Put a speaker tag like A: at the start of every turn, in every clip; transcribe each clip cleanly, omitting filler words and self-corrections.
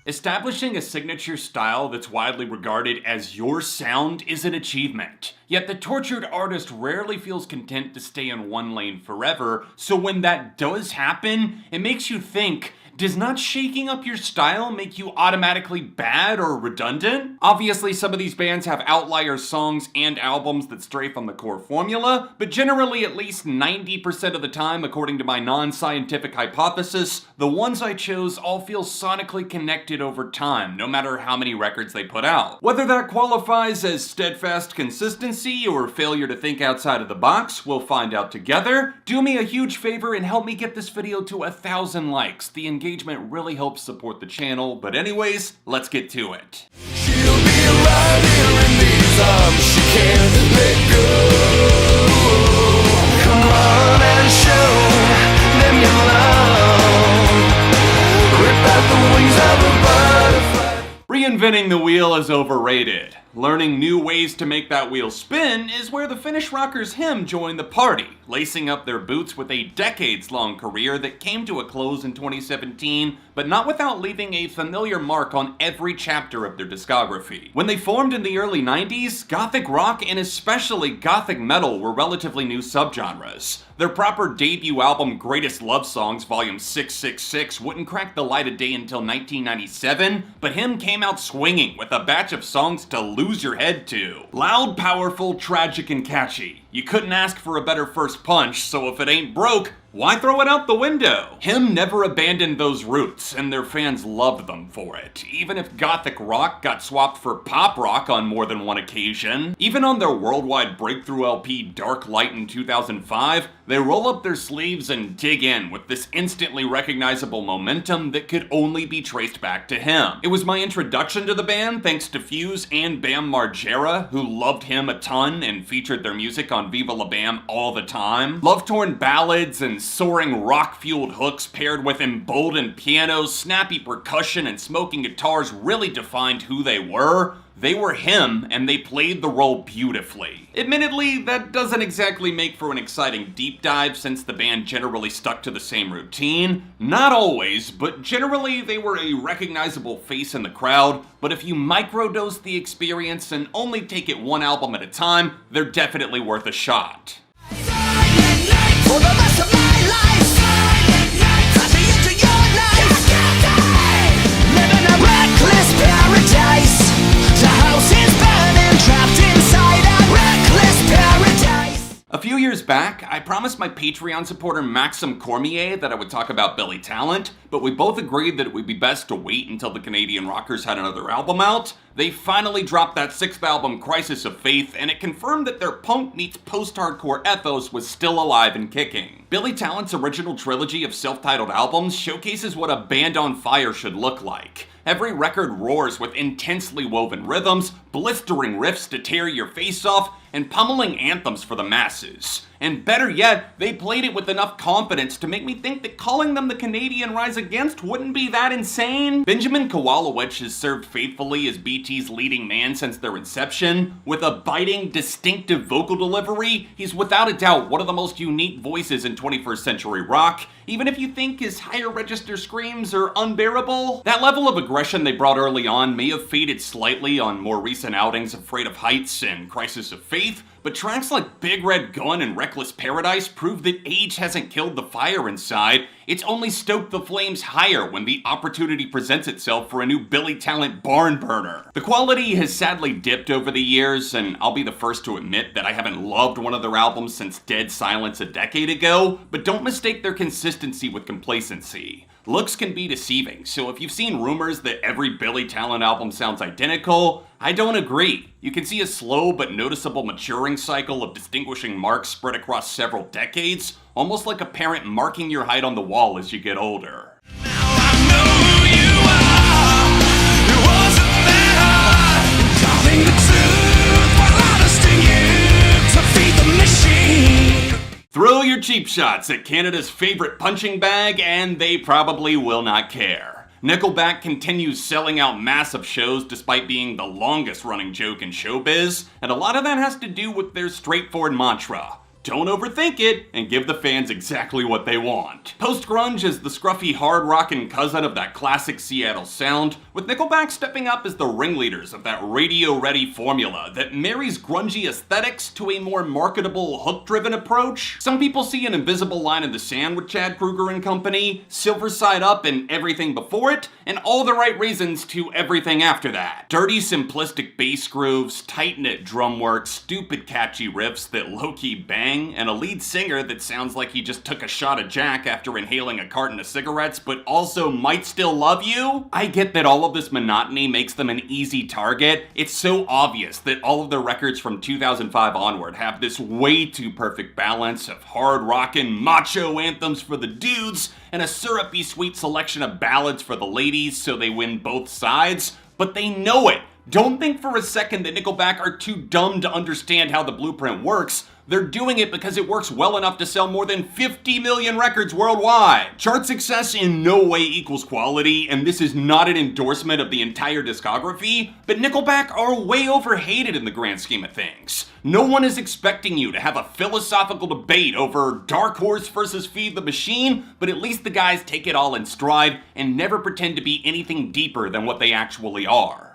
A: Establishing a signature style that's widely regarded as your sound is an achievement. Yet the tortured artist rarely feels content to stay in one lane forever, so when that does happen, it makes you think, does not shaking up your style make you automatically bad or redundant? Obviously, some of these bands have outlier songs and albums that stray from the core formula, but generally at least 90% of the time, according to my non-scientific hypothesis, the ones I chose all feel sonically connected over time, no matter how many records they put out. Whether that qualifies as steadfast consistency or failure to think outside of the box, we'll find out together. Do me a huge favor and help me get this video to 1,000 likes. The engagement really helps support the channel, but anyways, let's get to it.
B: She'll be right here in these arms, she can't let go. Come on and show them your love. Rip out the wings of a butterfly.
A: Reinventing the wheel is overrated. Learning new ways to make that wheel spin is where the Finnish rockers Him joined the party, lacing up their boots with a decades-long career that came to a close in 2017, but not without leaving a familiar mark on every chapter of their discography. When they formed in the early 90s, gothic rock and especially gothic metal were relatively new subgenres. Their proper debut album, Greatest Love Songs Volume 666, wouldn't crack the light of day until 1997, but Him came out swinging with a batch of songs to lose your head to. Loud, powerful, tragic, and catchy. You couldn't ask for a better first punch, so if it ain't broke, why throw it out the window? Him never abandoned those roots, and their fans loved them for it, even if gothic rock got swapped for pop rock on more than one occasion. Even on their worldwide breakthrough LP Dark Light in 2005, they roll up their sleeves and dig in with this instantly recognizable momentum that could only be traced back to Him. It was my introduction to the band thanks to Fuse and Bam Margera, who loved Him a ton and featured their music on Viva La Bam all the time. Love-torn ballads and soaring rock-fueled hooks paired with emboldened pianos, snappy percussion, and smoking guitars really defined who they were. They were Him, and they played the role beautifully. Admittedly, that doesn't exactly make for an exciting deep dive since the band generally stuck to the same routine. Not always, but generally they were a recognizable face in the crowd, but if you microdose the experience and only take it one album at a time, they're definitely worth a shot.
B: For the rest of my life, crashing into your life, living a reckless paradise. The house is burning, trapped inside a reckless paradise.
A: A few years back, I promised my Patreon supporter Maxim Cormier that I would talk about Billy Talent, but we both agreed that it would be best to wait until the Canadian rockers had another album out. They finally dropped that 6th album, Crisis of Faith, and it confirmed that their punk meets post-hardcore ethos was still alive and kicking. Billy Talent's original trilogy of self-titled albums showcases what a band on fire should look like. Every record roars with intensely woven rhythms, blistering riffs to tear your face off, and pummeling anthems for the masses. And better yet, they played it with enough confidence to make me think that calling them the Canadian Rise Against wouldn't be that insane. Benjamin Kowalowicz has served faithfully as BT's leading man since their inception. With a biting, distinctive vocal delivery, he's without a doubt one of the most unique voices in 21st century rock, even if you think his higher register screams are unbearable. That level of aggression they brought early on may have faded slightly on more recent outings Afraid of Heights and Crisis of Faith, but tracks like Big Red Gun and Reckless Paradise prove that age hasn't killed the fire inside, it's only stoked the flames higher when the opportunity presents itself for a new Billy Talent barn burner. The quality has sadly dipped over the years, and I'll be the first to admit that I haven't loved one of their albums since Dead Silence a decade ago, but don't mistake their consistency with complacency. Looks can be deceiving, so if you've seen rumors that every Billy Talent album sounds identical, I don't agree. You can see a slow but noticeable maturing cycle of distinguishing marks spread across several decades, almost like a parent marking your height on the wall as you get older.
B: Now I know who you are. It wasn't that hard. Calling the truth while honesting you to feed the machine.
A: Throw your cheap shots at Canada's favorite punching bag, and they probably will not care. Nickelback continues selling out massive shows despite being the longest running joke in showbiz, and a lot of that has to do with their straightforward mantra: Don't overthink it, and give the fans exactly what they want. Post-grunge is the scruffy hard-rockin' cousin of that classic Seattle sound, with Nickelback stepping up as the ringleaders of that radio-ready formula that marries grungy aesthetics to a more marketable, hook-driven approach. Some people see an invisible line in the sand with Chad Kroeger and company, Silver Side Up and everything before it, and all the right reasons to everything after that. Dirty, simplistic bass grooves, tight-knit drum work, stupid catchy riffs that low-key bang, and a lead singer that sounds like he just took a shot of Jack after inhaling a carton of cigarettes, but also might still love you? I get that all of this monotony makes them an easy target. It's so obvious that all of their records from 2005 onward have this way too perfect balance of hard rockin' macho anthems for the dudes and a syrupy sweet selection of ballads for the ladies so they win both sides, but they know it. Don't think for a second that Nickelback are too dumb to understand how the blueprint works. They're doing it because it works well enough to sell more than 50 million records worldwide. Chart success in no way equals quality, and this is not an endorsement of the entire discography, but Nickelback are way overhated in the grand scheme of things. No one is expecting you to have a philosophical debate over Dark Horse versus Feed the Machine, but at least the guys take it all in stride and never pretend to be anything deeper than what they actually are.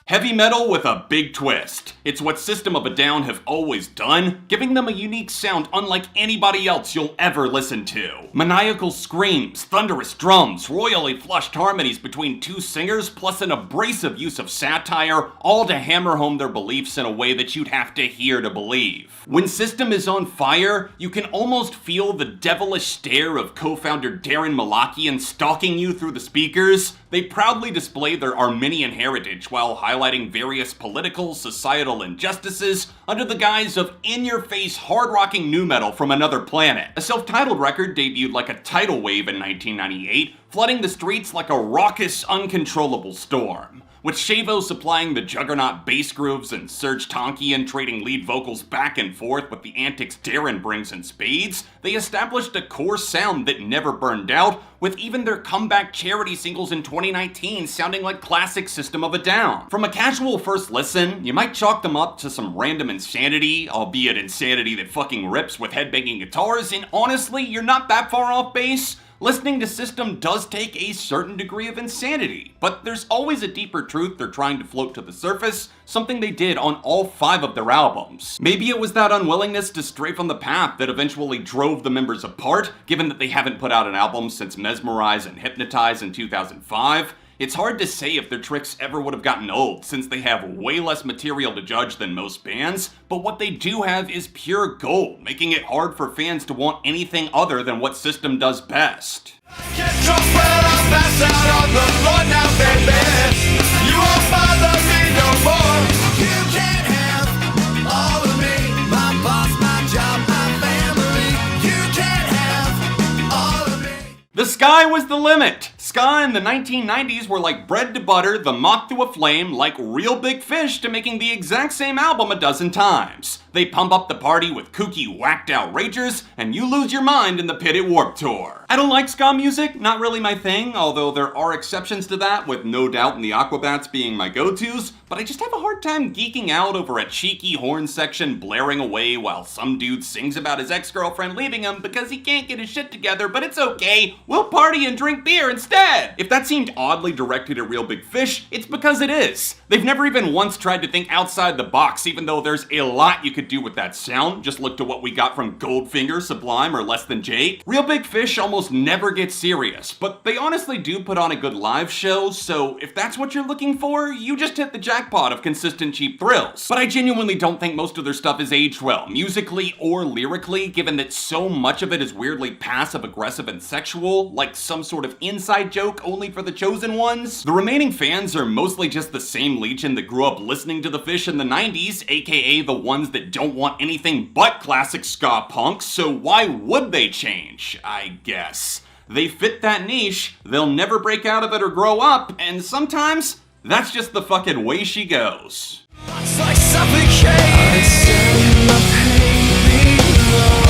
A: Heavy metal with a big twist. It's what System of a Down have always done, giving them a unique sound unlike anybody else you'll ever listen to. Maniacal screams, thunderous drums, royally flushed harmonies between two singers, plus an abrasive use of satire, all to hammer home their beliefs in a way that you'd have to hear to believe. When System is on fire, you can almost feel the devilish stare of co-founder Darren Malakian stalking you through the speakers. They proudly display their Armenian heritage while highlighting various political, societal injustices under the guise of in-your-face, hard-rocking nu metal from another planet. A self-titled record debuted like a tidal wave in 1998, flooding the streets like a raucous, uncontrollable storm. With Chevelle supplying the juggernaut bass grooves and Serge Tankian trading lead vocals back and forth with the antics Darren brings in spades, they established a core sound that never burned out, with even their comeback charity singles in 2019 sounding like classic System of a Down. From a casual first listen, you might chalk them up to some random insanity, albeit insanity that fucking rips with headbanging guitars, and honestly, you're not that far off base. Listening to System does take a certain degree of insanity, but there's always a deeper truth they're trying to float to the surface, something they did on all 5 of their albums. Maybe it was that unwillingness to stray from the path that eventually drove the members apart, given that they haven't put out an album since Mesmerize and Hypnotize in 2005. It's hard to say if their tricks ever would have gotten old, since they have way less material to judge than most bands, but what they do have is pure gold, making it hard for fans to want anything other than what System does best. The sky was the limit! Ska in the 1990s were like bread to butter, the moth to a flame, like Real Big Fish to making the exact same album a dozen times. They pump up the party with kooky, whacked-out ragers, and you lose your mind in the pit at Warped Tour. I don't like ska music, not really my thing, although there are exceptions to that, with No Doubt and the Aquabats being my go-tos, but I just have a hard time geeking out over a cheeky horn section blaring away while some dude sings about his ex-girlfriend leaving him because he can't get his shit together, but it's okay, we'll party and drink beer instead! If that seemed oddly directed at Real Big Fish, it's because it is. They've never even once tried to think outside the box, even though there's a lot you could do with that sound. Just look to what we got from Goldfinger, Sublime, or Less Than Jake. Real Big Fish almost never gets serious, but they honestly do put on a good live show, so if that's what you're looking for, you just hit the jackpot of consistent cheap thrills. But I genuinely don't think most of their stuff is aged well, musically or lyrically, given that so much of it is weirdly passive-aggressive and sexual, like some sort of inside joke only for the chosen ones. The remaining fans are mostly just the same legion that grew up listening to the Fish in the 90s, aka the ones that don't want anything but classic ska punk, so why would they change, I guess? They fit that niche, they'll never break out of it or grow up, and sometimes that's just the fucking way she goes.
B: It's like suffocating. My pain below.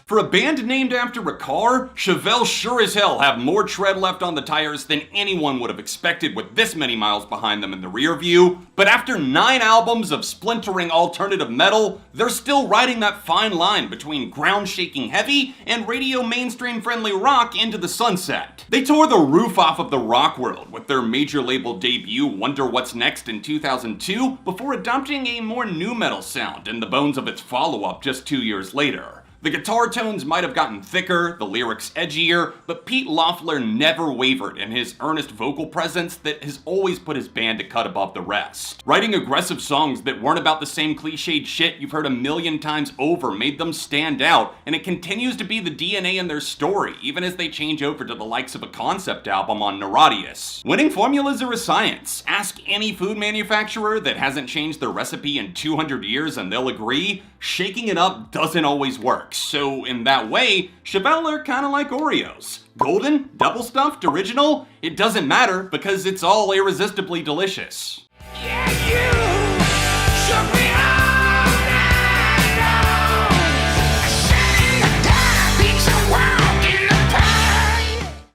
A: For a band named after a car, Chevelle sure as hell have more tread left on the tires than anyone would have expected with this many miles behind them in the rear view, but after 9 albums of splintering alternative metal, they're still riding that fine line between ground-shaking heavy and radio mainstream-friendly rock into the sunset. They tore the roof off of the rock world with their major label debut Wonder What's Next in 2002 before adopting a more nu metal sound in the bones of its follow-up just 2 years later. The guitar tones might have gotten thicker, the lyrics edgier, but Pete Loeffler never wavered in his earnest vocal presence that has always put his band a cut above the rest. Writing aggressive songs that weren't about the same cliched shit you've heard a million times over made them stand out, and it continues to be the DNA in their story, even as they change over to the likes of a concept album on Neurodius. Winning formulas are a science. Ask any food manufacturer that hasn't changed their recipe in 200 years and they'll agree, shaking it up doesn't always work. So in that way, Chevelle are kinda like Oreos. Golden, double stuffed, original, it doesn't matter because it's all irresistibly delicious.
B: Yeah, you shook me all night long. I sat in the dark, beats a walk in the park.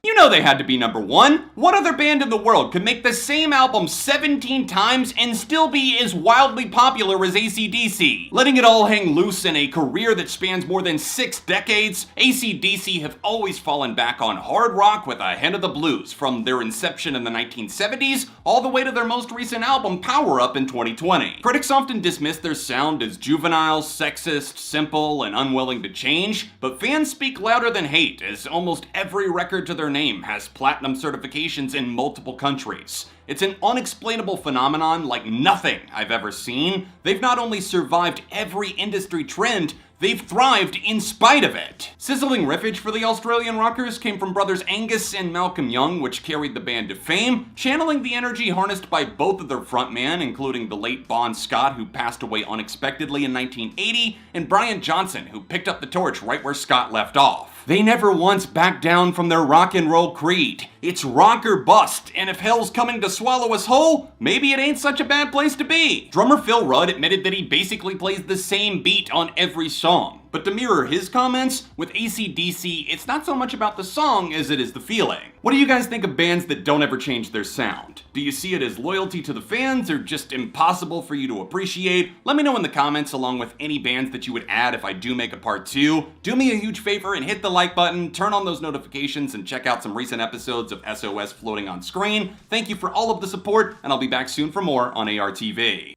A: You know they had to be number one. What other band in the world could make the same album 17 times and still be as wildly popular as AC/DC? Letting it all hang loose in a career that spans more than 6 decades, AC/DC have always fallen back on hard rock with a hint of the blues, from their inception in the 1970s all the way to their most recent album, Power Up, in 2020. Critics often dismiss their sound as juvenile, sexist, simple, and unwilling to change, but fans speak louder than hate, as almost every record to their name has platinum certifications in multiple countries. It's an unexplainable phenomenon like nothing I've ever seen. They've not only survived every industry trend, they've thrived in spite of it. Sizzling riffage for the Australian rockers came from brothers Angus and Malcolm Young, which carried the band to fame, channeling the energy harnessed by both of their frontmen, including the late Bon Scott, who passed away unexpectedly in 1980, and Brian Johnson, who picked up the torch right where Scott left off. They never once backed down from their rock and roll creed. It's rock or bust, and if hell's coming to swallow us whole, maybe it ain't such a bad place to be. Drummer Phil Rudd admitted that he basically plays the same beat on every song. But to mirror his comments, with AC/DC, it's not so much about the song as it is the feeling. What do you guys think of bands that don't ever change their sound? Do you see it as loyalty to the fans or just impossible for you to appreciate? Let me know in the comments, along with any bands that you would add if I do make a part 2. Do me a huge favor and hit the like button, turn on those notifications, and check out some recent episodes of SOS floating on screen. Thank you for all of the support, and I'll be back soon for more on ARTV.